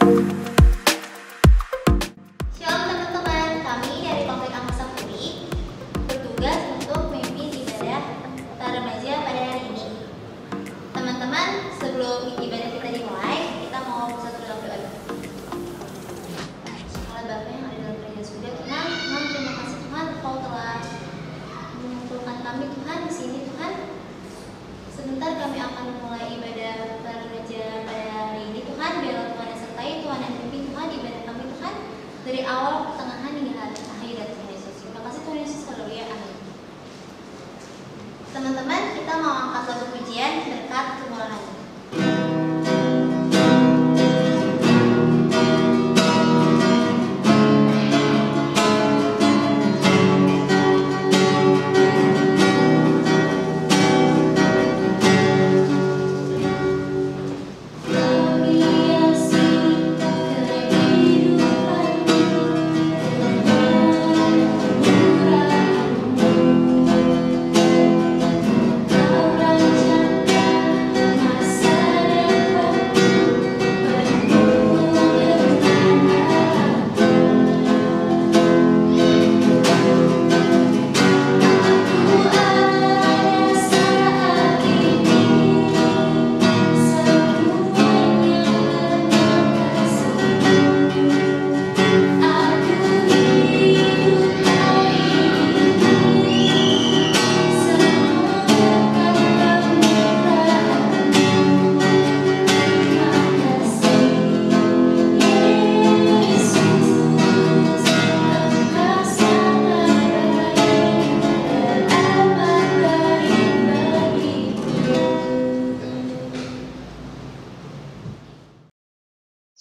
Shalom teman-teman, kami dari Komplek Angkasa Puri bertugas untuk memimpin ibadah para remaja pada hari ini. Teman-teman, sebelum ibadah kita dimulai, kita mau bersatu dalam doa. Salam Bapa yang ada dalam kerajaan surga, Tuhan, terima kasih Tuhan, Engkau telah mengumpulkan kami Tuhan di sini Tuhan. Sebentar kami akan memulai ibadah para remaja pada hari ini Tuhan. Biarlah Tuhan yang sertai, Tuhan yang pimpin Tuhan ibadah kami Tuhan dari awal, pertengahan hingga akhir Tuhan Yesus. Terima kasih Tuhan Yesus, haleluya, amin. Teman-teman, kita mau angkat lagu pujian berkat kemurahan.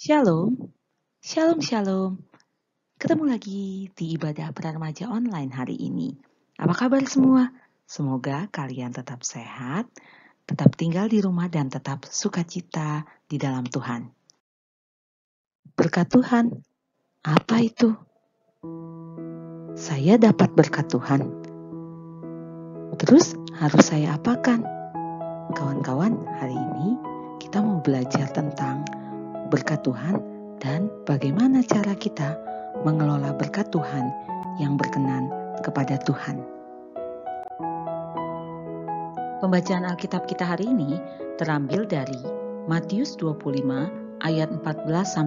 Shalom, shalom, shalom. Ketemu lagi di ibadah para remaja online hari ini. Apa kabar semua? Semoga kalian tetap sehat, tetap tinggal di rumah dan tetap sukacita di dalam Tuhan. Berkat Tuhan, apa itu? Saya dapat berkat Tuhan. Terus harus saya apakan? Kawan-kawan, hari ini kita mau belajar tentang berkat Tuhan dan bagaimana cara kita mengelola berkat Tuhan yang berkenan kepada Tuhan. Pembacaan Alkitab kita hari ini terambil dari Matius 25 ayat 14-30.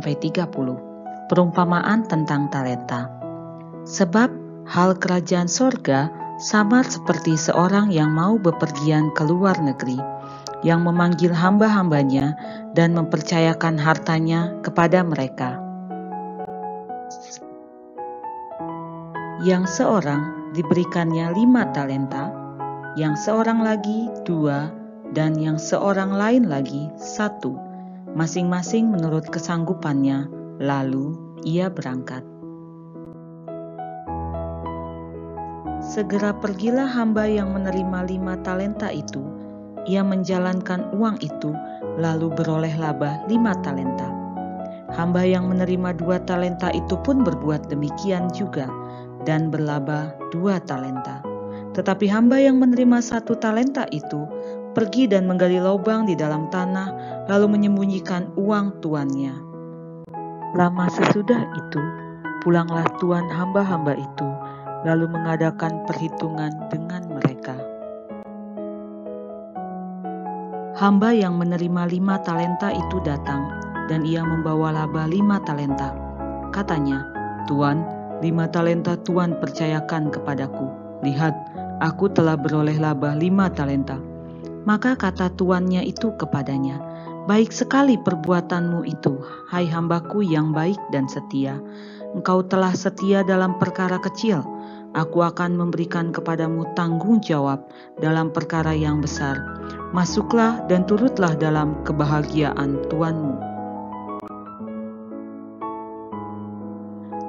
Perumpamaan tentang talenta. Sebab hal kerajaan sorga sama seperti seorang yang mau bepergian ke luar negeri, yang memanggil hamba-hambanya dan mempercayakan hartanya kepada mereka. Yang seorang diberikannya 5 talenta, yang seorang lagi 2, dan yang seorang lain lagi 1, masing-masing menurut kesanggupannya, lalu ia berangkat. Segera pergilah hamba yang menerima 5 talenta itu. Ia menjalankan uang itu, lalu beroleh laba 5 talenta. Hamba yang menerima 2 talenta itu pun berbuat demikian juga, dan berlaba 2 talenta. Tetapi hamba yang menerima 1 talenta itu, pergi dan menggali lubang di dalam tanah, lalu menyembunyikan uang tuannya. Lama sesudah itu, pulanglah tuan hamba-hamba itu, lalu mengadakan perhitungan dengan mereka. Hamba yang menerima 5 talenta itu datang, dan ia membawa laba 5 talenta. Katanya, Tuan, 5 talenta Tuan percayakan kepadaku. Lihat, aku telah beroleh laba 5 talenta. Maka kata tuannya itu kepadanya, baik sekali perbuatanmu itu, hai hambaku yang baik dan setia. Engkau telah setia dalam perkara kecil, aku akan memberikan kepadamu tanggung jawab dalam perkara yang besar. Masuklah dan turutlah dalam kebahagiaan Tuanmu.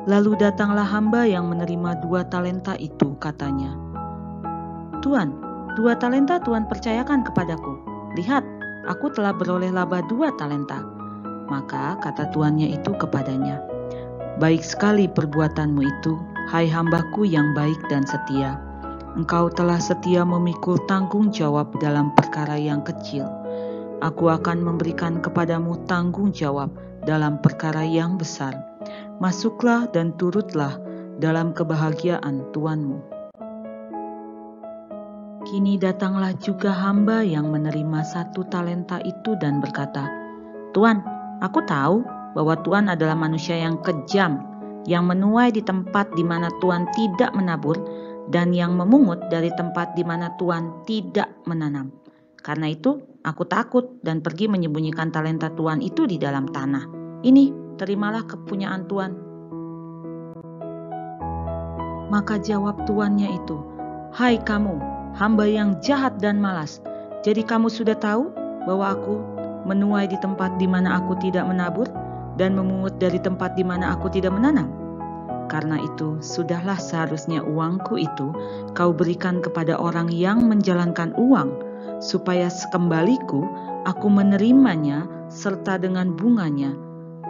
Lalu datanglah hamba yang menerima 2 talenta itu, katanya, Tuan, 2 talenta Tuan percayakan kepadaku. Lihat, aku telah beroleh laba 2 talenta. Maka kata tuannya itu kepadanya, baik sekali perbuatanmu itu, hai hambaku yang baik dan setia. Engkau telah setia memikul tanggung jawab dalam perkara yang kecil. Aku akan memberikan kepadamu tanggung jawab dalam perkara yang besar. Masuklah dan turutlah dalam kebahagiaan Tuanmu. Kini datanglah juga hamba yang menerima 1 talenta itu dan berkata, Tuan, aku tahu bahwa Tuan adalah manusia yang kejam, yang menuai di tempat di mana Tuan tidak menabur, dan yang memungut dari tempat di mana Tuan tidak menanam. Karena itu, aku takut dan pergi menyembunyikan talenta Tuan itu di dalam tanah. Ini, terimalah kepunyaan Tuan. Maka jawab tuannya itu, Hai kamu, hamba yang jahat dan malas, jadi kamu sudah tahu bahwa aku menuai di tempat di mana aku tidak menabur dan memungut dari tempat di mana aku tidak menanam. Karena itu, sudahlah seharusnya uangku itu kau berikan kepada orang yang menjalankan uang, supaya sekembaliku aku menerimanya serta dengan bunganya.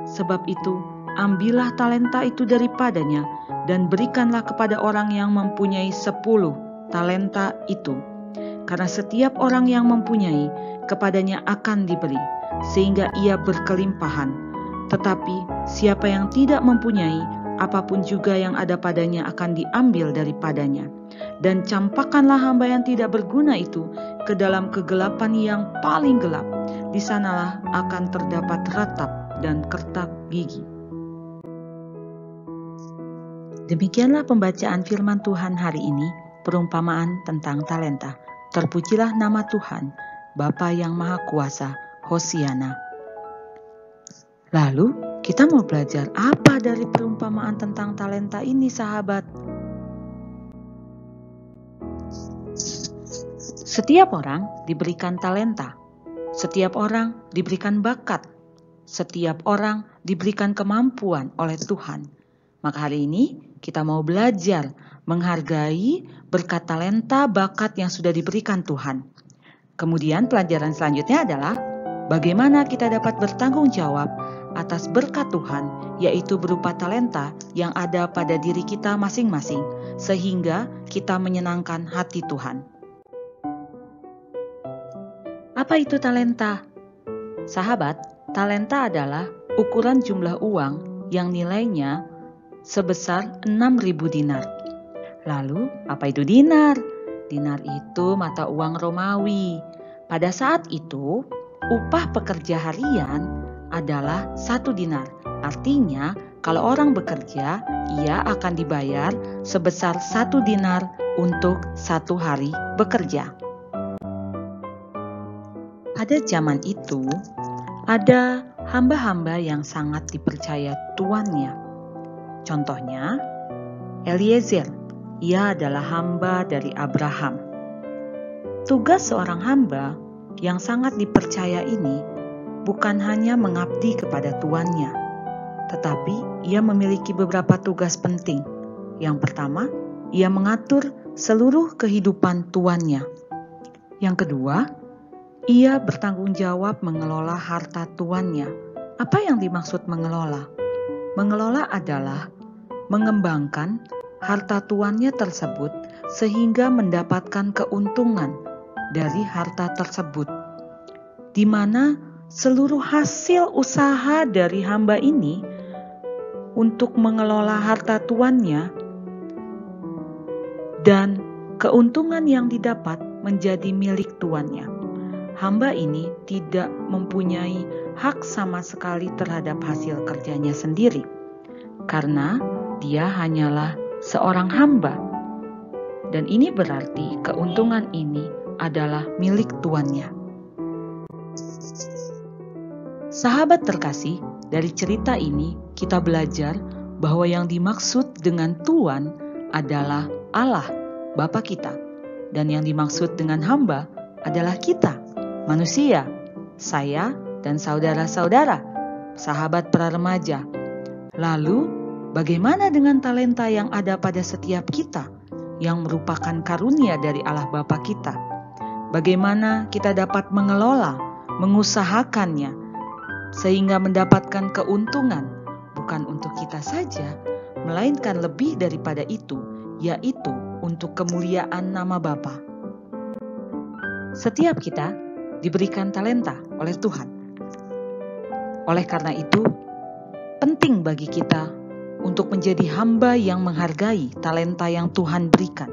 Sebab itu, ambillah talenta itu daripadanya dan berikanlah kepada orang yang mempunyai 10 talenta itu. Karena setiap orang yang mempunyai, kepadanya akan diberi, sehingga ia berkelimpahan. Tetapi siapa yang tidak mempunyai, apapun juga yang ada padanya akan diambil daripadanya. Dan campakkanlah hamba yang tidak berguna itu ke dalam kegelapan yang paling gelap. Di sanalah akan terdapat ratap dan kertak gigi. Demikianlah pembacaan firman Tuhan hari ini, perumpamaan tentang talenta. Terpujilah nama Tuhan, Bapa yang Maha Kuasa, Hosiana. Lalu, kita mau belajar apa dari perumpamaan tentang talenta ini, sahabat? Setiap orang diberikan talenta. Setiap orang diberikan bakat. Setiap orang diberikan kemampuan oleh Tuhan. Maka hari ini kita mau belajar menghargai berkat talenta bakat yang sudah diberikan Tuhan. Kemudian pelajaran selanjutnya adalah bagaimana kita dapat bertanggung jawab atas berkat Tuhan, yaitu berupa talenta yang ada pada diri kita masing-masing, sehingga kita menyenangkan hati Tuhan. Apa itu talenta? Sahabat, talenta adalah ukuran jumlah uang yang nilainya sebesar 6.000 dinar. Lalu, apa itu dinar? Dinar itu mata uang Romawi. Pada saat itu, upah pekerja harian adalah 1 dinar. Artinya, kalau orang bekerja, ia akan dibayar sebesar 1 dinar untuk 1 hari bekerja. Pada zaman itu, ada hamba-hamba yang sangat dipercaya tuannya. Contohnya, Eliezer, ia adalah hamba dari Abraham. Tugas seorang hamba yang sangat dipercaya ini bukan hanya mengabdi kepada tuannya, tetapi ia memiliki beberapa tugas penting. Yang pertama, ia mengatur seluruh kehidupan tuannya. Yang kedua, ia bertanggung jawab mengelola harta tuannya. Apa yang dimaksud mengelola? Mengelola adalah mengembangkan harta tuannya tersebut sehingga mendapatkan keuntungan dari harta tersebut, di mana seluruh hasil usaha dari hamba ini untuk mengelola harta tuannya dan keuntungan yang didapat menjadi milik tuannya. Hamba ini tidak mempunyai hak sama sekali terhadap hasil kerjanya sendiri, karena dia hanyalah seorang hamba. Dan ini berarti keuntungan ini adalah milik tuannya. Sahabat terkasih, dari cerita ini kita belajar bahwa yang dimaksud dengan Tuan adalah Allah, Bapa kita. Dan yang dimaksud dengan hamba adalah kita, manusia, saya dan saudara-saudara, sahabat para remaja. Lalu, bagaimana dengan talenta yang ada pada setiap kita, yang merupakan karunia dari Allah Bapa kita? Bagaimana kita dapat mengelola, mengusahakannya, sehingga mendapatkan keuntungan, bukan untuk kita saja, melainkan lebih daripada itu, yaitu untuk kemuliaan nama Bapa. Setiap kita diberikan talenta oleh Tuhan. Oleh karena itu, penting bagi kita untuk menjadi hamba yang menghargai talenta yang Tuhan berikan.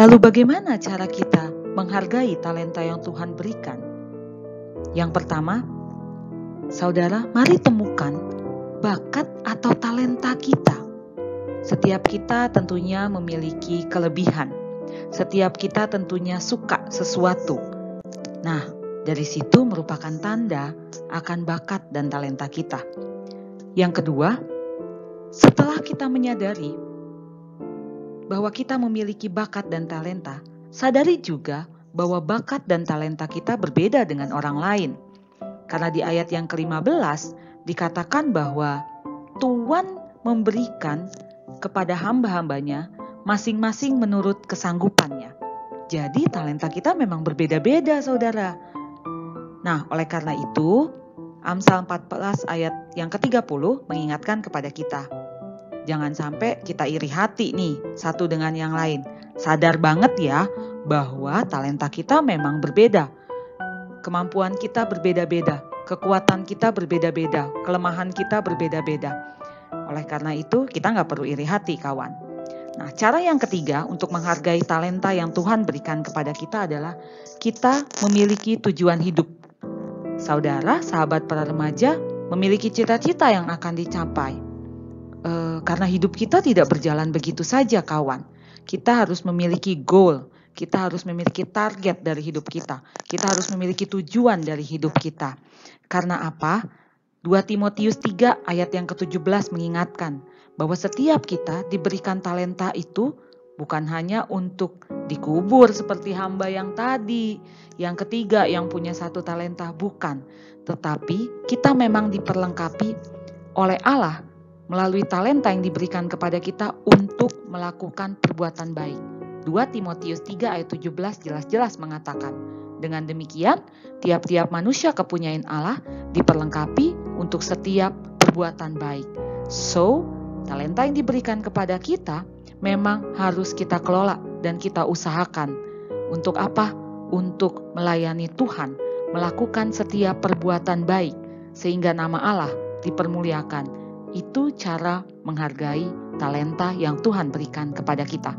Lalu bagaimana cara kita menghargai talenta yang Tuhan berikan? Yang pertama, saudara, mari temukan bakat atau talenta kita. Setiap kita tentunya memiliki kelebihan. Setiap kita tentunya suka sesuatu. Nah, dari situ merupakan tanda akan bakat dan talenta kita. Yang kedua, setelah kita menyadari bahwa kita memiliki bakat dan talenta, sadari juga bahwa bakat dan talenta kita berbeda dengan orang lain. Karena di ayat yang ke-15 dikatakan bahwa Tuhan memberikan kepada hamba-hambanya masing-masing menurut kesanggupannya. Jadi talenta kita memang berbeda-beda, saudara. Nah, oleh karena itu, Amsal 14 ayat yang ke-30 mengingatkan kepada kita. Jangan sampai kita iri hati nih, satu dengan yang lain. Sadar banget ya, bahwa talenta kita memang berbeda. Kemampuan kita berbeda-beda, kekuatan kita berbeda-beda, kelemahan kita berbeda-beda. Oleh karena itu, kita nggak perlu iri hati, kawan. Nah, cara yang ketiga untuk menghargai talenta yang Tuhan berikan kepada kita adalah kita memiliki tujuan hidup. Saudara, sahabat para remaja, memiliki cita-cita yang akan dicapai. Karena hidup kita tidak berjalan begitu saja, kawan. Kita harus memiliki goal, kita harus memiliki target dari hidup kita. Kita harus memiliki tujuan dari hidup kita. Karena apa? 2 Timotius 3 ayat yang ke-17 mengingatkan bahwa setiap kita diberikan talenta itu bukan hanya untuk dikubur seperti hamba yang tadi, yang ketiga yang punya 1 talenta, bukan. Tetapi kita memang diperlengkapi oleh Allah melalui talenta yang diberikan kepada kita untuk melakukan perbuatan baik. 2 Timotius 3 ayat 17 jelas-jelas mengatakan, dengan demikian tiap-tiap manusia kepunyaan Allah diperlengkapi untuk setiap perbuatan baik. So, talenta yang diberikan kepada kita memang harus kita kelola dan kita usahakan. Untuk apa? Untuk melayani Tuhan, melakukan setiap perbuatan baik, sehingga nama Allah dipermuliakan. Itu cara menghargai talenta yang Tuhan berikan kepada kita.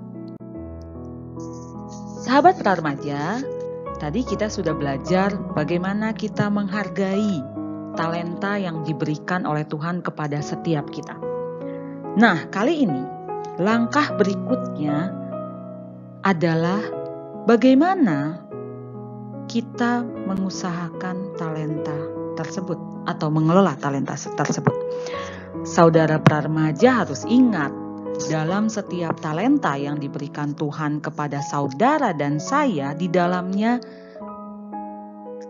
Sahabat remaja, tadi kita sudah belajar bagaimana kita menghargai talenta yang diberikan oleh Tuhan kepada setiap kita. Nah, kali ini langkah berikutnya adalah bagaimana kita mengusahakan talenta tersebut atau mengelola talenta tersebut. Saudara praremaja harus ingat, dalam setiap talenta yang diberikan Tuhan kepada saudara dan saya, di dalamnya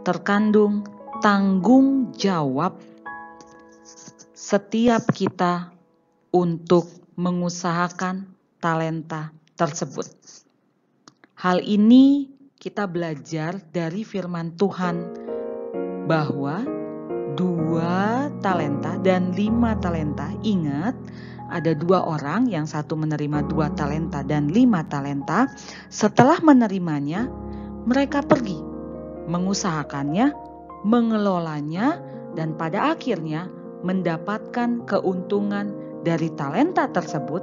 terkandung tanggung jawab setiap kita untuk mengusahakan talenta tersebut. Hal ini kita belajar dari firman Tuhan bahwa 2 talenta dan 5 talenta. Ingat, ada 2 orang, yang satu menerima 2 talenta dan 5 talenta. Setelah menerimanya, mereka pergi mengusahakannya, mengelolanya, dan pada akhirnya mendapatkan keuntungan dari talenta tersebut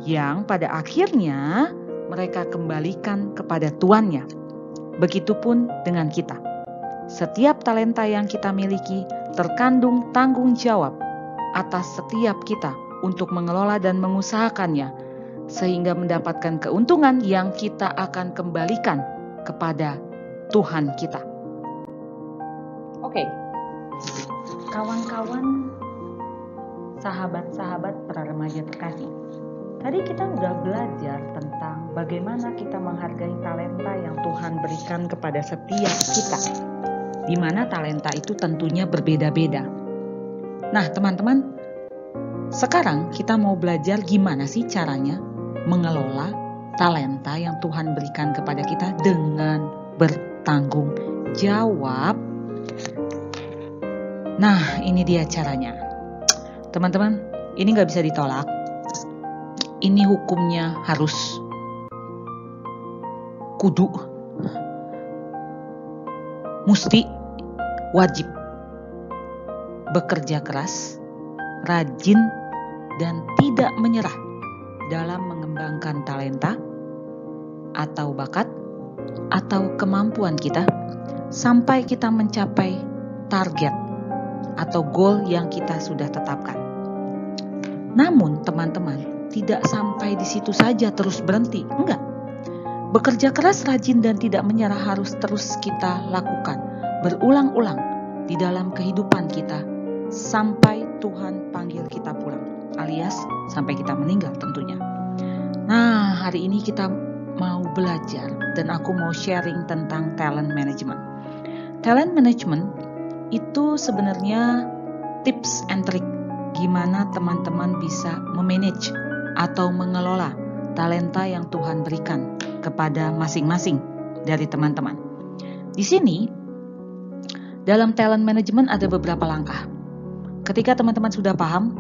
yang pada akhirnya mereka kembalikan kepada tuannya. Begitupun dengan kita. Setiap talenta yang kita miliki terkandung tanggung jawab atas setiap kita untuk mengelola dan mengusahakannya, sehingga mendapatkan keuntungan yang kita akan kembalikan kepada Tuhan kita. Oke, kawan-kawan, sahabat-sahabat para remaja terkasih, tadi kita udah belajar tentang bagaimana kita menghargai talenta yang Tuhan berikan kepada setiap kita, di mana talenta itu tentunya berbeda-beda. Nah, teman-teman, sekarang kita mau belajar gimana sih caranya mengelola talenta yang Tuhan berikan kepada kita dengan bertanggung jawab. Nah, ini dia caranya. Teman-teman, ini gak bisa ditolak. Ini hukumnya harus kudu, mesti, wajib bekerja keras, rajin, dan tidak menyerah dalam mengembangkan talenta atau bakat atau kemampuan kita sampai kita mencapai target atau goal yang kita sudah tetapkan. Namun teman-teman, tidak sampai di situ saja terus berhenti, enggak. Bekerja keras, rajin, dan tidak menyerah harus terus kita lakukan berulang-ulang di dalam kehidupan kita sampai Tuhan panggil kita pulang, alias sampai kita meninggal tentunya. Nah, hari ini kita mau belajar dan aku mau sharing tentang talent management. Talent management itu sebenarnya tips and trick gimana teman-teman bisa memanage atau mengelola talenta yang Tuhan berikan kepada masing-masing dari teman-teman. Di sini dalam talent management ada beberapa langkah. Ketika teman-teman sudah paham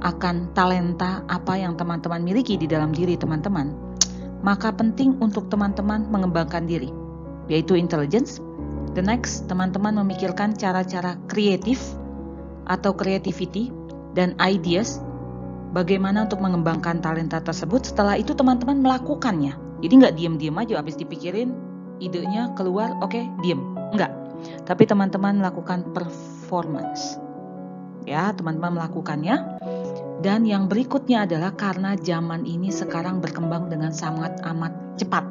akan talenta apa yang teman-teman miliki di dalam diri teman-teman, maka penting untuk teman-teman mengembangkan diri, yaitu intelligence. The next, teman-teman memikirkan cara-cara kreatif atau creativity dan ideas bagaimana untuk mengembangkan talenta tersebut. Setelah itu teman-teman melakukannya. Jadi nggak diem-diem aja habis dipikirin, idenya keluar, oke, diem. Enggak. Tapi teman-teman melakukan performance. Ya, teman-teman melakukannya. Dan yang berikutnya adalah karena zaman ini sekarang berkembang dengan sangat amat cepat.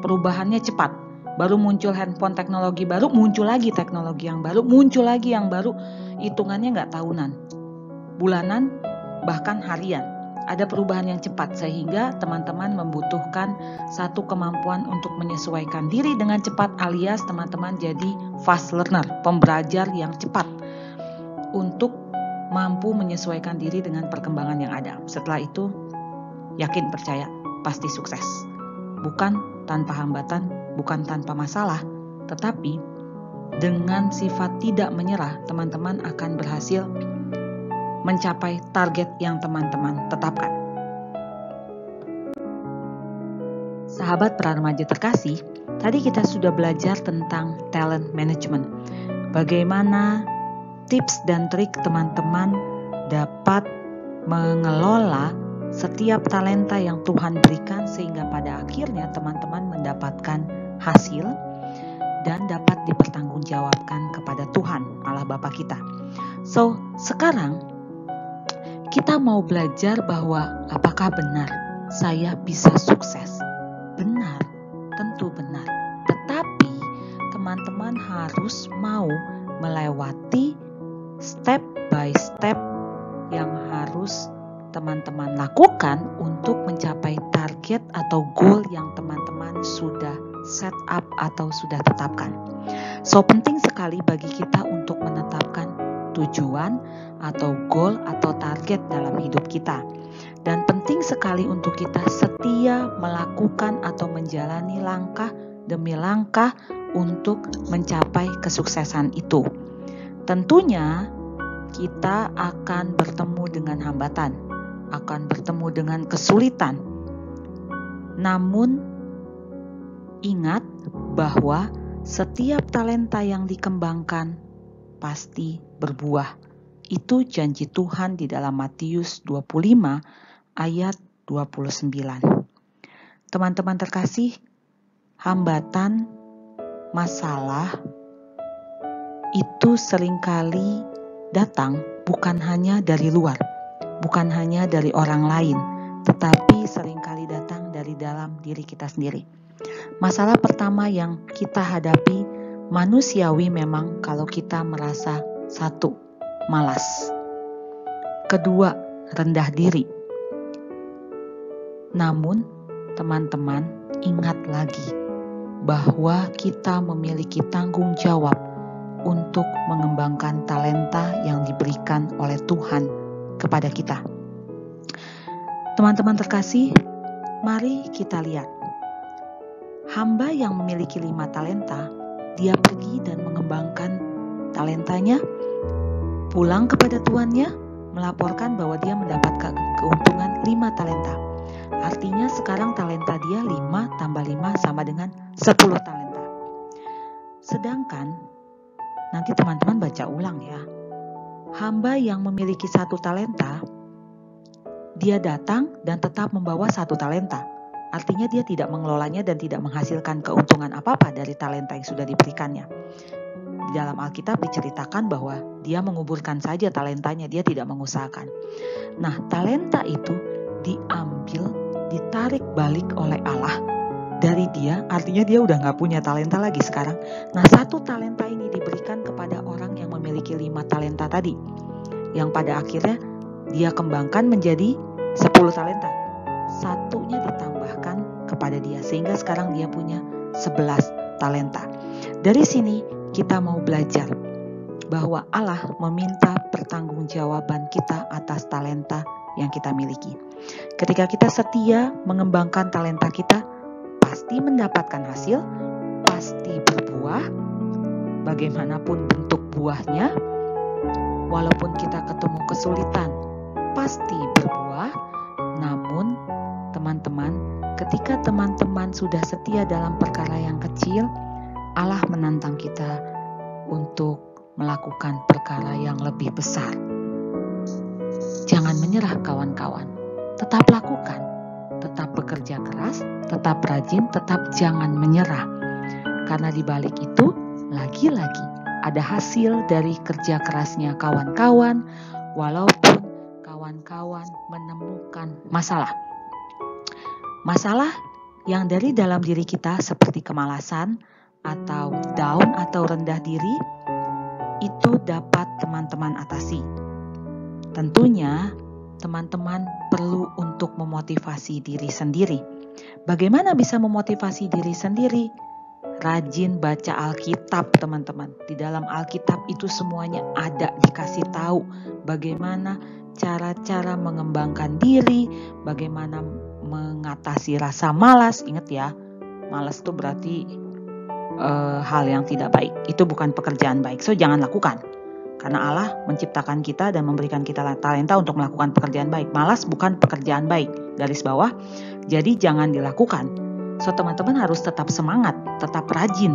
Perubahannya cepat. Baru muncul handphone teknologi baru, muncul lagi teknologi yang baru, muncul lagi yang baru. Hitungannya nggak tahunan, bulanan, bahkan harian. Ada perubahan yang cepat sehingga teman-teman membutuhkan satu kemampuan untuk menyesuaikan diri dengan cepat, alias teman-teman jadi fast learner, pembelajar yang cepat untuk mampu menyesuaikan diri dengan perkembangan yang ada. Setelah itu, yakin percaya, pasti sukses. Bukan tanpa hambatan, bukan tanpa masalah, tetapi dengan sifat tidak menyerah, teman-teman akan berhasil mencapai target yang teman-teman tetapkan. Sahabat para remaja terkasih, tadi kita sudah belajar tentang talent management. Bagaimana tips dan trik teman-teman dapat mengelola setiap talenta yang Tuhan berikan sehingga pada akhirnya teman-teman mendapatkan hasil dan dapat dipertanggungjawabkan kepada Tuhan, Allah Bapa kita. So, sekarang kita mau belajar bahwa apakah benar saya bisa sukses? Benar, tentu benar. Tetapi teman-teman harus mau melewati step by step yang harus teman-teman lakukan untuk mencapai target atau goal yang teman-teman sudah set up atau sudah tetapkan. So, penting sekali bagi kita untuk menetapkan tujuan atau goal atau target dalam hidup kita. Dan penting sekali untuk kita setia melakukan atau menjalani langkah demi langkah untuk mencapai kesuksesan itu. Tentunya kita akan bertemu dengan hambatan, akan bertemu dengan kesulitan. Namun ingat bahwa setiap talenta yang dikembangkan pasti berbuah. Itu janji Tuhan di dalam Matius 25 ayat 29. Teman-teman terkasih, hambatan, masalah itu seringkali datang bukan hanya dari luar, bukan hanya dari orang lain, tetapi seringkali datang dari dalam diri kita sendiri. Masalah pertama yang kita hadapi manusiawi memang kalau kita merasa satu, malas. Kedua, rendah diri. Namun, teman-teman ingat lagi bahwa kita memiliki tanggung jawab untuk mengembangkan talenta yang diberikan oleh Tuhan kepada kita. Teman-teman terkasih, mari kita lihat. Hamba yang memiliki 5 talenta, dia pergi dan mengembangkan talentanya, pulang kepada tuannya, melaporkan bahwa dia mendapatkan keuntungan 5 talenta. Artinya sekarang talenta dia 5 tambah 5 sama dengan 10. 10 talenta. Sedangkan, nanti teman-teman baca ulang ya. Hamba yang memiliki 1 talenta, dia datang dan tetap membawa 1 talenta. Artinya dia tidak mengelolanya dan tidak menghasilkan keuntungan apa-apa dari talenta yang sudah diberikannya. Di dalam Alkitab diceritakan bahwa dia menguburkan saja talentanya, dia tidak mengusahakan. Nah, talenta itu diambil, ditarik balik oleh Allah dari dia, artinya dia udah gak punya talenta lagi sekarang. Nah, 1 talenta ini diberikan kepada orang yang memiliki 5 talenta tadi, yang pada akhirnya dia kembangkan menjadi 10 talenta. 1-nya ditambahkan kepada dia, sehingga sekarang dia punya 11 talenta. Dari sini kita mau belajar bahwa Allah meminta pertanggungjawaban kita atas talenta yang kita miliki. Ketika kita setia mengembangkan talenta kita, pasti mendapatkan hasil, pasti berbuah, bagaimanapun bentuk buahnya. Walaupun kita ketemu kesulitan, pasti berbuah. Namun, teman-teman, ketika teman-teman sudah setia dalam perkara yang kecil, Allah menantang kita untuk melakukan perkara yang lebih besar. Jangan menyerah kawan-kawan, tetap lakukan, tetap bekerja keras, tetap rajin, tetap jangan menyerah. Karena di balik itu, lagi-lagi ada hasil dari kerja kerasnya kawan-kawan, walaupun kawan-kawan menemukan masalah. Masalah yang dari dalam diri kita seperti kemalasan, atau down atau rendah diri, itu dapat teman-teman atasi. Tentunya teman-teman perlu untuk memotivasi diri sendiri. Bagaimana bisa memotivasi diri sendiri? Rajin baca Alkitab, teman-teman. Di dalam Alkitab itu semuanya ada, dikasih tahu bagaimana cara-cara mengembangkan diri, bagaimana mengatasi rasa malas. Ingat ya, malas itu berarti hal yang tidak baik. Itu bukan pekerjaan baik. So jangan lakukan. Karena Allah menciptakan kita dan memberikan kita talenta untuk melakukan pekerjaan baik. Malas bukan pekerjaan baik. Garis bawah. Jadi jangan dilakukan. So teman-teman harus tetap semangat, tetap rajin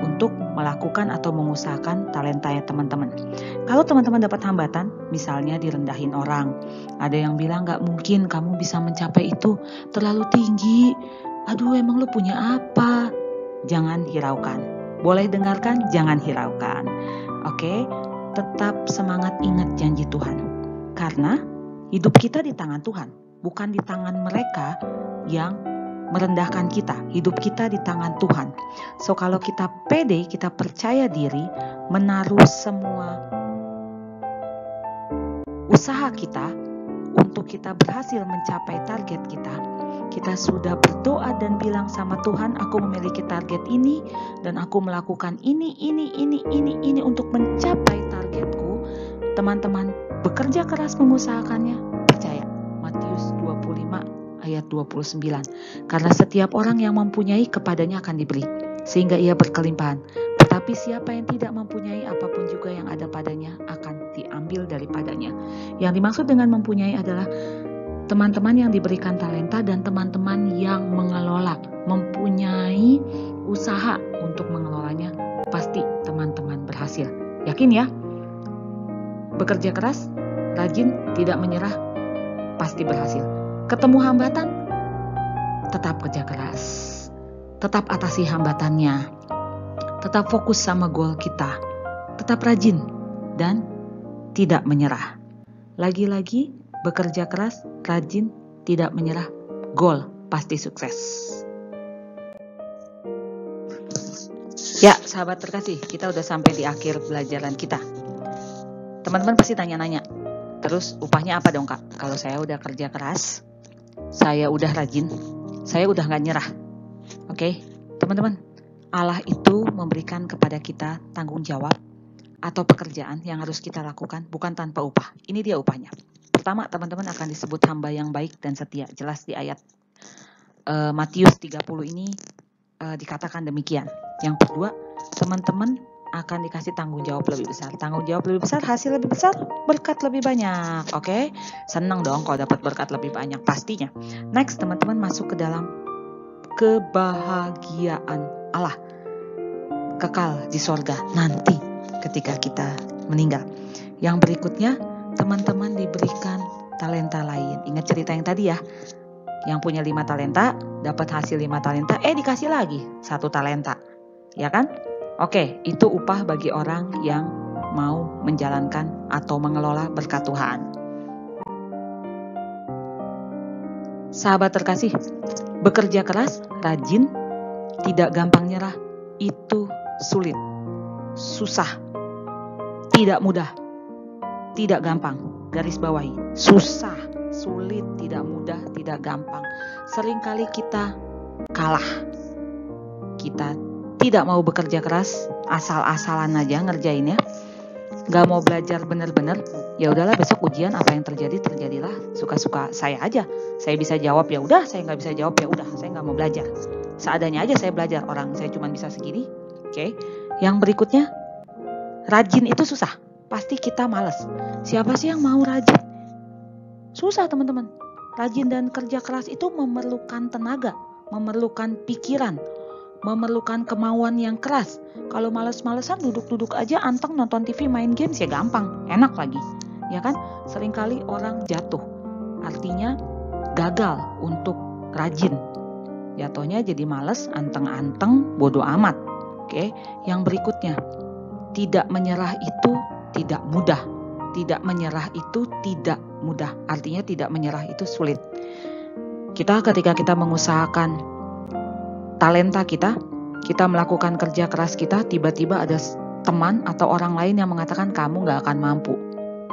untuk melakukan atau mengusahakan talentanya teman-teman. Kalau teman-teman dapat hambatan, misalnya direndahin orang, ada yang bilang gak mungkin kamu bisa mencapai itu, terlalu tinggi. Aduh, emang lu punya apa? Jangan hiraukan. Boleh dengarkan, jangan hiraukan. Oke, tetap semangat, ingat janji Tuhan. Karena hidup kita di tangan Tuhan, bukan di tangan mereka yang merendahkan kita. Hidup kita di tangan Tuhan. So kalau kita pede, kita percaya diri, menaruh semua usaha kita untuk kita berhasil mencapai target kita. Kita sudah berdoa dan bilang sama Tuhan, aku memiliki target ini dan aku melakukan ini untuk mencapai targetku. Teman-teman bekerja keras mengusahakannya, percaya. Matius 25 ayat 29. Karena setiap orang yang mempunyai kepadanya akan diberi, sehingga ia berkelimpahan. Tetapi siapa yang tidak mempunyai, apapun juga yang ada padanya akan diambil daripadanya. Yang dimaksud dengan mempunyai adalah teman-teman yang diberikan talenta dan teman-teman yang mengelola, mempunyai usaha untuk mengelolanya, pasti teman-teman berhasil. Yakin ya? Bekerja keras, rajin, tidak menyerah, pasti berhasil. Ketemu hambatan, tetap kerja keras, tetap atasi hambatannya, tetap fokus sama goal kita, tetap rajin, dan tidak menyerah. Lagi-lagi, bekerja keras, rajin, tidak menyerah, goal pasti sukses. Ya, sahabat terkasih, kita udah sampai di akhir pelajaran kita. Teman-teman pasti tanya-nanya, terus upahnya apa dong Kak? Kalau saya udah kerja keras, saya udah rajin, saya udah gak nyerah. Oke, teman-teman, Allah itu memberikan kepada kita tanggung jawab atau pekerjaan yang harus kita lakukan bukan tanpa upah. Ini dia upahnya. Pertama, teman-teman akan disebut hamba yang baik dan setia. Jelas di ayat Matius 30 ini dikatakan demikian. Yang kedua, teman-teman akan dikasih tanggung jawab lebih besar. Tanggung jawab lebih besar, hasil lebih besar, berkat lebih banyak. Oke? Senang dong kalau dapat berkat lebih banyak, pastinya. Next, teman-teman masuk ke dalam kebahagiaan Allah, kekal di sorga nanti ketika kita meninggal. Yang berikutnya, teman-teman diberikan talenta lain. Ingat cerita yang tadi ya, yang punya 5 talenta dapat hasil 5 talenta, dikasih lagi 1 talenta, ya kan? Oke, itu upah bagi orang yang mau menjalankan atau mengelola berkat Tuhan. Sahabat terkasih, bekerja keras, rajin, tidak gampang nyerah, itu sulit, susah, tidak mudah, tidak gampang. Garis bawahi, susah, sulit, tidak mudah, tidak gampang. Seringkali kita kalah. Kita tidak mau bekerja keras, asal-asalan aja ngerjainnya. Gak mau belajar benar-benar. Ya udahlah, besok ujian apa yang terjadi terjadilah. Suka-suka saya aja. Saya bisa jawab ya udah, saya nggak bisa jawab ya udah. Saya nggak mau belajar. Seadanya aja saya belajar. Orang saya cuma bisa segini. Oke. Yang berikutnya, rajin itu susah. Pasti kita malas. Siapa sih yang mau rajin? Susah teman-teman. Rajin dan kerja keras itu memerlukan tenaga, memerlukan pikiran, memerlukan kemauan yang keras. Kalau males-malesan duduk-duduk aja anteng nonton TV main games ya gampang, enak lagi. Ya kan? Seringkali orang jatuh. Artinya gagal untuk rajin. Jatuhnya jadi males, anteng-anteng, bodoh amat. Oke, yang berikutnya, tidak menyerah itu tidak mudah. Tidak menyerah itu tidak mudah. Artinya tidak menyerah itu sulit. Ketika kita mengusahakan talenta kita melakukan kerja keras kita, tiba-tiba ada teman atau orang lain yang mengatakan kamu gak akan mampu.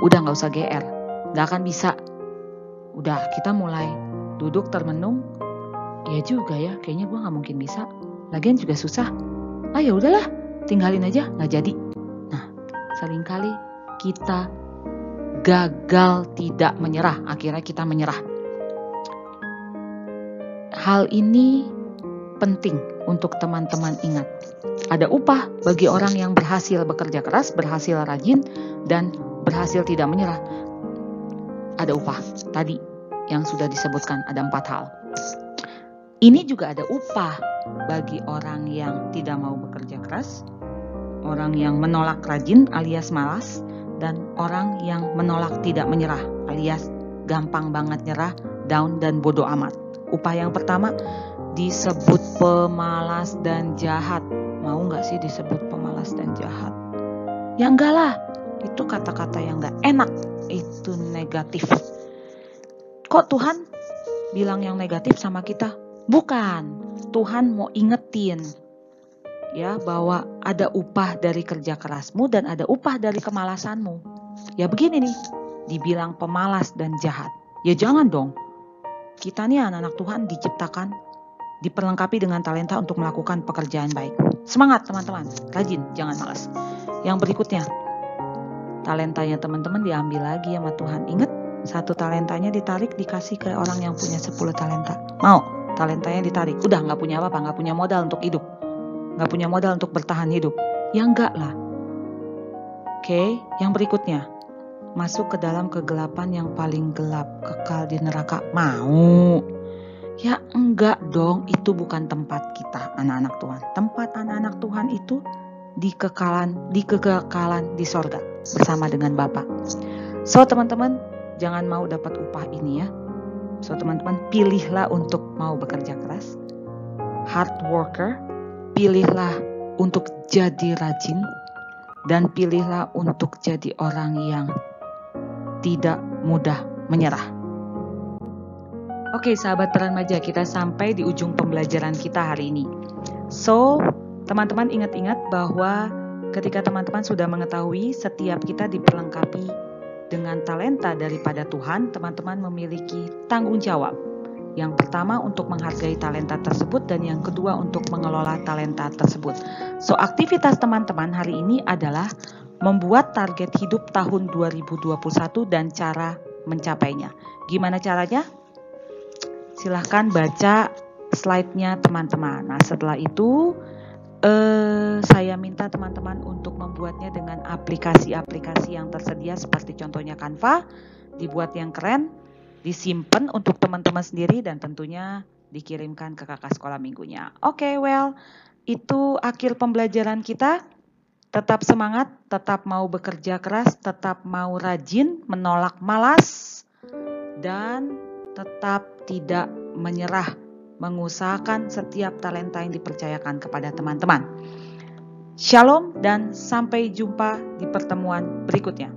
Udah gak usah GR, gak akan bisa. Udah, kita mulai duduk termenung. Ya juga ya, kayaknya gue gak mungkin bisa. Lagian juga susah. Ya udahlah, tinggalin aja, gak jadi. Nah, seringkali kita gagal tidak menyerah, akhirnya kita menyerah. Hal ini penting untuk teman-teman ingat. Ada upah bagi orang yang berhasil bekerja keras, berhasil rajin, dan berhasil tidak menyerah. Ada upah tadi yang sudah disebutkan, ada 4 hal. Ini juga ada upah bagi orang yang tidak mau bekerja keras, orang yang menolak rajin alias malas, dan orang yang menolak tidak menyerah alias gampang banget nyerah, down, dan bodoh amat. Upah yang pertama disebut pemalas dan jahat. Mau gak sih disebut pemalas dan jahat? Ya enggak lah, itu kata-kata yang gak enak, itu negatif. Kok Tuhan bilang yang negatif sama kita? Bukan, Tuhan mau ingetin ya bahwa ada upah dari kerja kerasmu dan ada upah dari kemalasanmu. Ya begini nih, dibilang pemalas dan jahat. Ya jangan dong. Kita nih anak-anak Tuhan diciptakan, diperlengkapi dengan talenta untuk melakukan pekerjaan baik. Semangat teman-teman, rajin, jangan malas. Yang berikutnya, talentanya teman-teman diambil lagi sama Tuhan. Ingat, 1 talentanya ditarik dikasih ke orang yang punya 10 talenta. Mau? Talentanya ditarik. Udah gak punya apa-apa, gak punya modal untuk hidup. Gak punya modal untuk bertahan hidup. Ya enggak lah. Oke, yang berikutnya, masuk ke dalam kegelapan yang paling gelap, kekal di neraka. Mau? Ya enggak dong, itu bukan tempat kita anak-anak Tuhan. Tempat anak-anak Tuhan itu di kekekalan di sorga bersama dengan Bapa. So teman-teman, jangan mau dapat upah ini ya. So teman-teman, pilihlah untuk mau bekerja keras, hard worker. Pilihlah untuk jadi rajin, dan pilihlah untuk jadi orang yang tidak mudah menyerah. Oke sahabat Peranmaja, kita sampai di ujung pembelajaran kita hari ini. So, teman-teman ingat-ingat bahwa ketika teman-teman sudah mengetahui setiap kita diperlengkapi dengan talenta daripada Tuhan, teman-teman memiliki tanggung jawab. Yang pertama untuk menghargai talenta tersebut, dan yang kedua untuk mengelola talenta tersebut. So, aktivitas teman-teman hari ini adalah membuat target hidup tahun 2021 dan cara mencapainya. Gimana caranya? Silahkan baca slide-nya teman-teman. Nah, setelah itu saya minta teman-teman untuk membuatnya dengan aplikasi-aplikasi yang tersedia seperti contohnya Canva, dibuat yang keren, disimpan untuk teman-teman sendiri, dan tentunya dikirimkan ke kakak sekolah minggunya. Oke, well, itu akhir pembelajaran kita. Tetap semangat, tetap mau bekerja keras, tetap mau rajin, menolak malas, dan tetap tidak menyerah, mengusahakan setiap talenta yang dipercayakan kepada teman-teman. Shalom dan sampai jumpa di pertemuan berikutnya.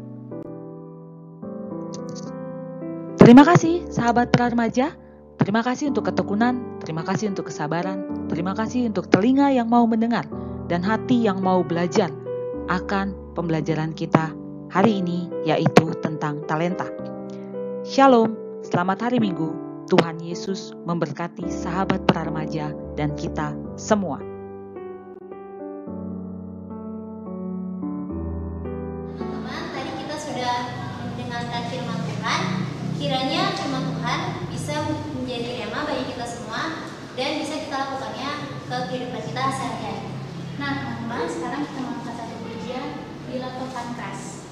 Terima kasih sahabat Praremaja, terima kasih untuk ketekunan, terima kasih untuk kesabaran, terima kasih untuk telinga yang mau mendengar dan hati yang mau belajar akan pembelajaran kita hari ini, yaitu tentang talenta. Shalom, selamat hari Minggu. Tuhan Yesus memberkati sahabat Praremaja dan kita semua. Teman-teman, tadi kita sudah mendengarkan firman Tuhan. Kiranya firman Tuhan bisa menjadi rema bagi kita semua dan bisa kita lakukannya ke kehidupan kita sehari-hari. Nah teman-teman, sekarang kita mengangkat satu pujian Bila Topan Kas.